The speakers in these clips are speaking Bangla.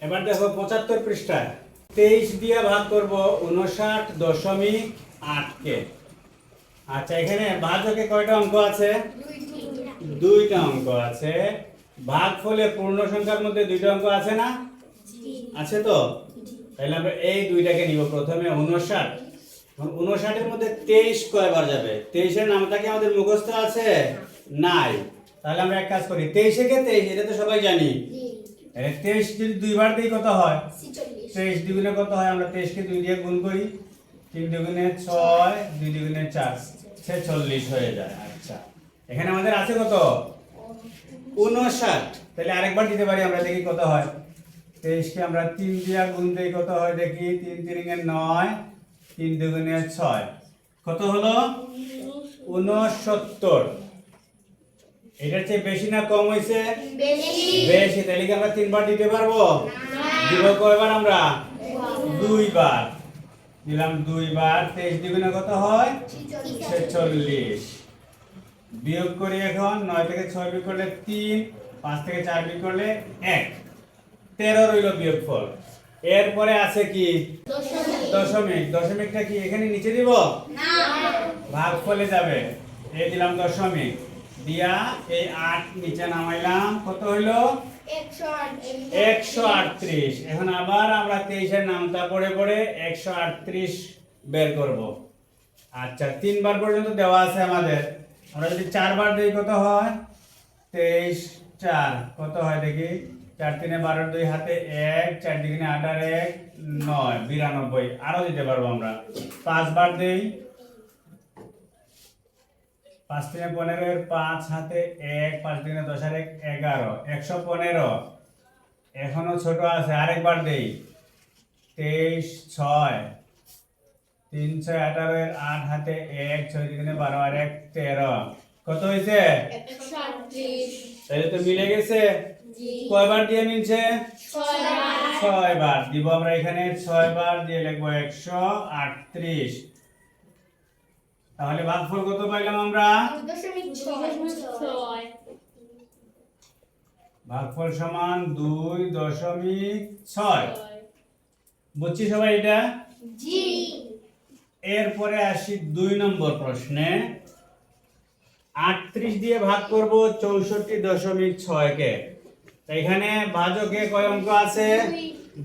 এবার দেখো 75 পৃষ্ঠায় 23 দিয়ে ভাগ করব 59.8 কে। আচ্ছা, এখানে ভাজকে কয়টা অঙ্ক আছে? দুইটা অঙ্ক আছে। ভাগফলে পূর্ণ সংখ্যার মধ্যে দুইটা অঙ্ক আছে না? আছে তো? তাহলে আমরা এই দুইটাকে নিব। প্রথমে 59। 59 এর মধ্যে 23 কয়বার যাবে? 23 এর নামটা কি আমাদের মুখস্থ আছে? নাই। তাহলে আমরা এক কাজ করি, 23 একে 23, এটা তো সবাই জানি। 23 যদি দুইবার দিই কত হয়? 23 দ্বিগুণে কত হয়? আমরা 23 কে 2 দিয়ে গুণ করি। 3 দুগুণে 6, 2 দুগুণে 4, 46 হয়ে যায়। আচ্ছা, এখানে আমাদের আছে কত? 59। তাহলে আরেকবার দিতে পারি আমরা, দেখি কত হয়। 23 কে আমরা 3 দিয়ে গুণ দেই, কত হয় দেখি। 3 3 9, 3 দুগুণে 6, কত হলো? 69। এটার চেয়ে বেশি না কম হইছে? বেশি। তাহলে কি আমরা 3 বার দিতে পারবো? দিব কয়বার আমরা? 2 বার দিলাম। 2 বার। 23 দ্বিগুণে কত হয়? 46। বিয়োগ করি এখন। 9 থেকে 6 বিয়োগ করলে 3, 5 থেকে 4 বিয়োগ করলে 1, 13 রইল বিয়োগফল। এরপরে আছে কি? দশমিক। দশমিকটা কি এখানে নিচে দিব? না, ভাগফলে যাবে। এই দিলাম দশমিক দিয়া, এই 8 নিচে নামাইলাম। কত হইলো? 138। এখন আবার আমরা 23 এর নামটা পড়ে পড়ে 138 বের করব। আচ্ছা, 3 বার পর্যন্ত দেওয়া আছে আমাদের। আমরা যদি 4 বার দেই কত হয়? 23 4 কত হয় দেখি। 4 3 12, 2 হাতে 1, 4 দুগুণে 8 আর 1 9, 92। আরো দিতে পারবো আমরা। 5 বার দেই। 5 3 15 এর 5 হাতে 1, 5 দুগুণে 10 আর 1 11, 115। এখনো ছোট আছে, আরেকবার দেই। 23 6, 3 6 18 এর 8 হাতে 1, 6 দুগুণে 12 আর 1 13, কত হইছে? 138। তাহলে তো মিলে গেছে। কয়বার দিয়ে মিলছে? 6 বার দিব আমরা। এখানে 6 বার দিয়ে লিখবো 138। তাহলে ভাগফল কত পাইলাম আমরা? 2.6। ভাগফল সমান 2.6। বুঝছি সবাই এটা? জি। এরপরে আসি 2 নম্বর প্রশ্নে। 38 দিয়ে ভাগ করব 64.6 কে। এখানে ভাজকে কয় অঙ্ক আছে?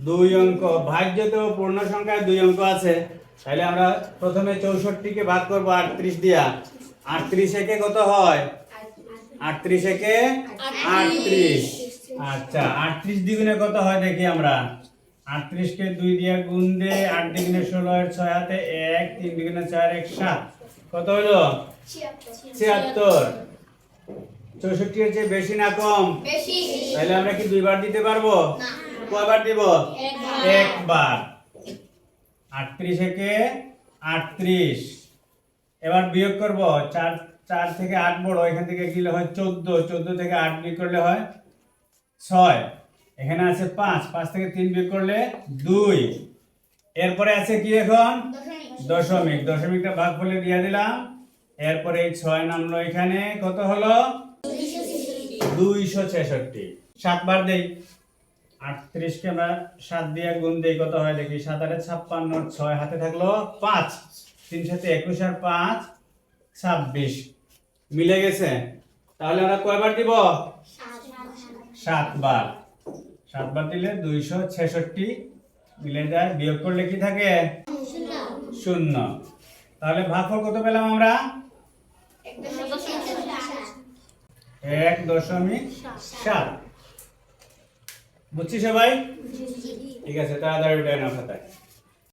2 অঙ্ক। ভাজ্যতেও পূর্ণ সংখ্যায় 2 অঙ্ক আছে। তাহলে আমরা প্রথমে 64 কে ভাগ করব 38 দিয়া। 38 একে কত হয়? 38 একে 38। আচ্ছা, 38 দ্বিগুণে কত হয় দেখি আমরা। 38 কে 2 দিয়ে গুণ দে। 8 দ্বিগুণে 16 এর 6 হাতে 1, 3 দ্বিগুণে 4 1 7, কত হলো? 76। 64 এর চেয়ে বেশি না কম? বেশি। তাহলে আমরা কি 2 বার দিতে পারবো? না। কয়বার দিব? একবার। একবার। 38 একে 38। এবার বিয়োগ করব। 4 থেকে 8 বড়, এখান থেকে কি হয়? 14। 14 থেকে 8 বিয়োগ করলে হয় 6। এখানে আছে 5, 5 থেকে 3 বিয়োগ করলে 2। এরপরে আছে কি এখন? দশমিক। দশমিকটা ভাগফলে দিয়ে দিলাম। এরপরে এই 6 নামলো এখানে। কত হলো? 266। 7 বার দেই। 38 কে আমরা 7 দিয়ে গুণ দেই, কত হয় দেখি। 7 8 56, 6 হাতে থাকলো 5, 3 7 21 আর 5 26। মিলে গেছে। তাহলে আমরা কয়বার দিব? 7 বার। 7 বার দিলে 266 মিলে যায়। বিয়োগ করলে কি থাকে? 0। তাহলে ভাগফল কত পেলাম আমরা? 1.7। বুঝছি সবাই? ঠিক আছে, তাড়াতাড়ি উঠে নাও খাতায়।